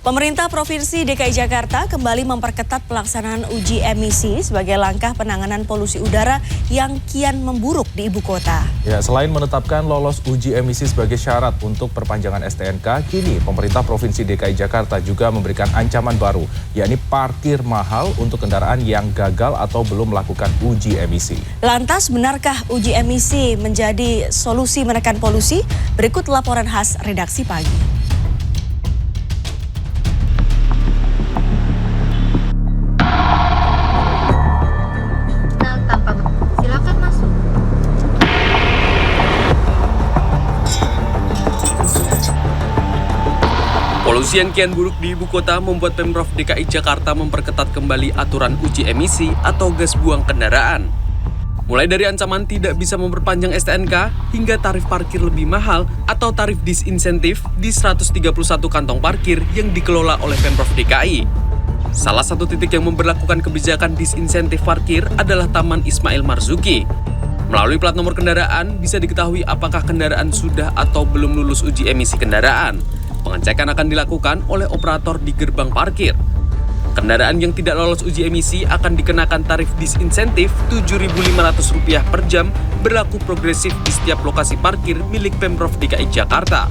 Pemerintah Provinsi DKI Jakarta kembali memperketat pelaksanaan uji emisi sebagai langkah penanganan polusi udara yang kian memburuk di ibu kota. Ya, selain menetapkan lolos uji emisi sebagai syarat untuk perpanjangan STNK, kini pemerintah Provinsi DKI Jakarta juga memberikan ancaman baru, yakni parkir mahal untuk kendaraan yang gagal atau belum melakukan uji emisi. Lantas, benarkah uji emisi menjadi solusi menekan polusi? Berikut laporan khas Redaksi Pagi. Polusi yang kian buruk di ibu kota membuat Pemprov DKI Jakarta memperketat kembali aturan uji emisi atau gas buang kendaraan. Mulai dari ancaman tidak bisa memperpanjang STNK hingga tarif parkir lebih mahal atau tarif disinsentif di 131 kantong parkir yang dikelola oleh Pemprov DKI. Salah satu titik yang memberlakukan kebijakan disinsentif parkir adalah Taman Ismail Marzuki. Melalui plat nomor kendaraan bisa diketahui apakah kendaraan sudah atau belum lulus uji emisi kendaraan. Pengecekan akan dilakukan oleh operator di gerbang parkir. Kendaraan yang tidak lolos uji emisi akan dikenakan tarif disinsentif Rp7.500 per jam berlaku progresif di setiap lokasi parkir milik Pemprov DKI Jakarta.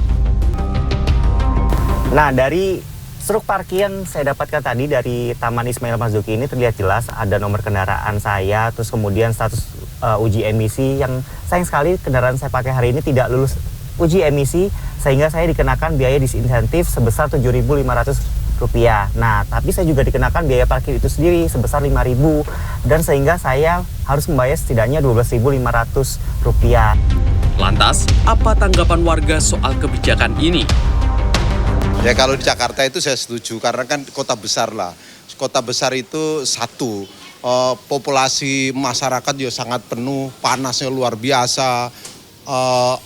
Nah, dari struk parkir yang saya dapatkan tadi dari Taman Ismail Marzuki ini terlihat jelas ada nomor kendaraan saya, terus kemudian status uji emisi yang sayang sekali kendaraan saya pakai hari ini tidak lulus uji emisi sehingga saya dikenakan biaya disinsentif sebesar Rp7.500. Nah, tapi saya juga dikenakan biaya parkir itu sendiri sebesar Rp5.000 dan sehingga saya harus membayar setidaknya Rp12.500. Lantas, apa tanggapan warga soal kebijakan ini? Ya kalau di Jakarta itu saya setuju karena kan kota besar lah. Kota besar itu satu, populasi masyarakat juga sangat penuh, panasnya luar biasa.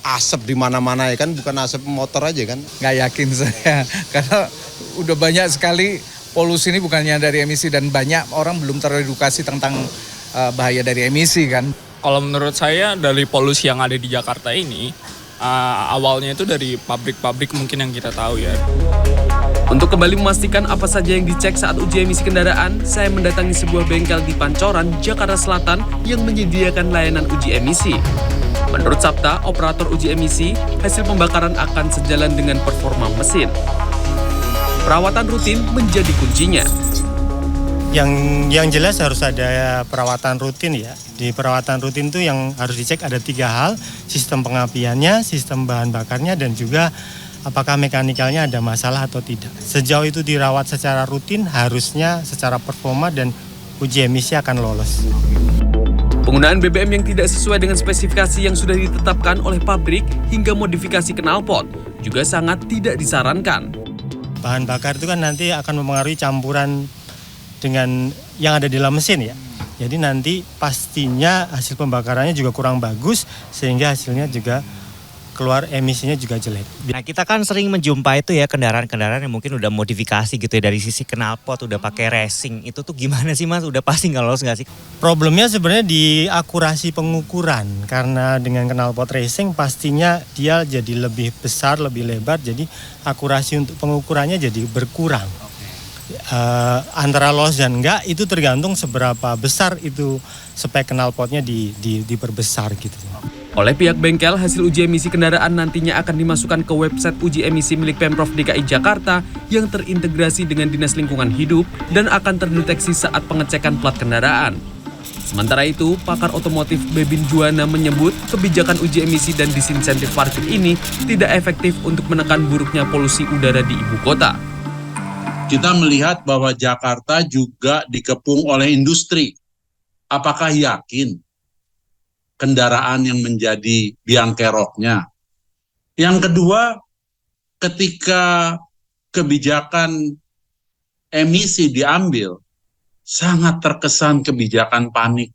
Asap di mana-mana ya kan, bukan asap motor aja kan. Nggak yakin saya, karena udah banyak sekali polusi ini bukannya dari emisi dan banyak orang belum teredukasi tentang bahaya dari emisi kan. Kalau menurut saya dari polusi yang ada di Jakarta ini, awalnya itu dari pabrik-pabrik mungkin yang kita tahu ya. Untuk kembali memastikan apa saja yang dicek saat uji emisi kendaraan, saya mendatangi sebuah bengkel di Pancoran, Jakarta Selatan yang menyediakan layanan uji emisi. Menurut Sabta, operator uji emisi, hasil pembakaran akan sejalan dengan performa mesin. Perawatan rutin menjadi kuncinya. Yang jelas harus ada perawatan rutin ya. Di perawatan rutin itu yang harus dicek ada 3 hal, sistem pengapiannya, sistem bahan bakarnya, dan juga apakah mekanikalnya ada masalah atau tidak. Sejauh itu dirawat secara rutin, harusnya secara performa dan uji emisi akan lolos. Penggunaan BBM yang tidak sesuai dengan spesifikasi yang sudah ditetapkan oleh pabrik hingga modifikasi knalpot juga sangat tidak disarankan. Bahan bakar itu kan nanti akan mempengaruhi campuran dengan yang ada di dalam mesin ya. Jadi nanti pastinya hasil pembakarannya juga kurang bagus sehingga hasilnya juga keluar emisinya juga jelek. Nah, kita kan sering menjumpai itu ya kendaraan-kendaraan yang mungkin udah modifikasi gitu ya dari sisi knalpot udah pakai racing. Itu tuh gimana sih Mas? Udah pasti nggak lolos nggak sih? Problemnya sebenarnya di akurasi pengukuran karena dengan knalpot racing pastinya dia jadi lebih besar, lebih lebar, jadi akurasi untuk pengukurannya jadi berkurang. Antara lolos dan enggak itu tergantung seberapa besar itu spek knalpotnya diperbesar gitu. Oleh pihak bengkel, hasil uji emisi kendaraan nantinya akan dimasukkan ke website uji emisi milik Pemprov DKI Jakarta yang terintegrasi dengan Dinas Lingkungan Hidup dan akan terdeteksi saat pengecekan plat kendaraan. Sementara itu, pakar otomotif Bebin Juwana menyebut kebijakan uji emisi dan disinsentif parkir ini tidak efektif untuk menekan buruknya polusi udara di ibu kota. Kita melihat bahwa Jakarta juga dikepung oleh industri. Apakah yakin kendaraan yang menjadi biang keroknya? Yang kedua, ketika kebijakan emisi diambil, sangat terkesan kebijakan panik.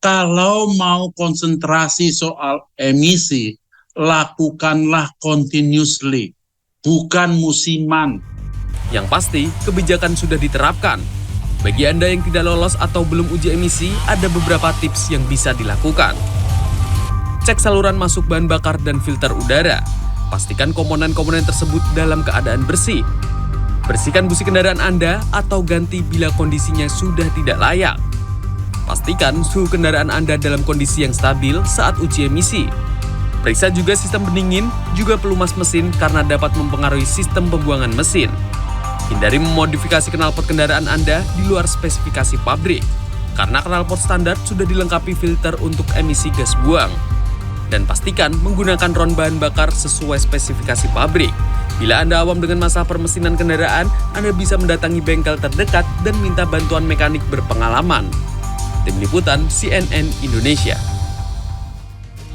Kalau mau konsentrasi soal emisi, lakukanlah continuously, bukan musiman. Yang pasti, kebijakan sudah diterapkan. Bagi Anda yang tidak lolos atau belum uji emisi, ada beberapa tips yang bisa dilakukan. Cek saluran masuk bahan bakar dan filter udara. Pastikan komponen-komponen tersebut dalam keadaan bersih. Bersihkan busi kendaraan Anda atau ganti bila kondisinya sudah tidak layak. Pastikan suhu kendaraan Anda dalam kondisi yang stabil saat uji emisi. Periksa juga sistem pendingin, juga pelumas mesin karena dapat mempengaruhi sistem pembuangan mesin. Hindari memodifikasi knalpot kendaraan Anda di luar spesifikasi pabrik, karena knalpot standar sudah dilengkapi filter untuk emisi gas buang. Dan pastikan menggunakan ron bahan bakar sesuai spesifikasi pabrik. Bila Anda awam dengan masalah permesinan kendaraan, Anda bisa mendatangi bengkel terdekat dan minta bantuan mekanik berpengalaman. Tim Liputan CNN Indonesia.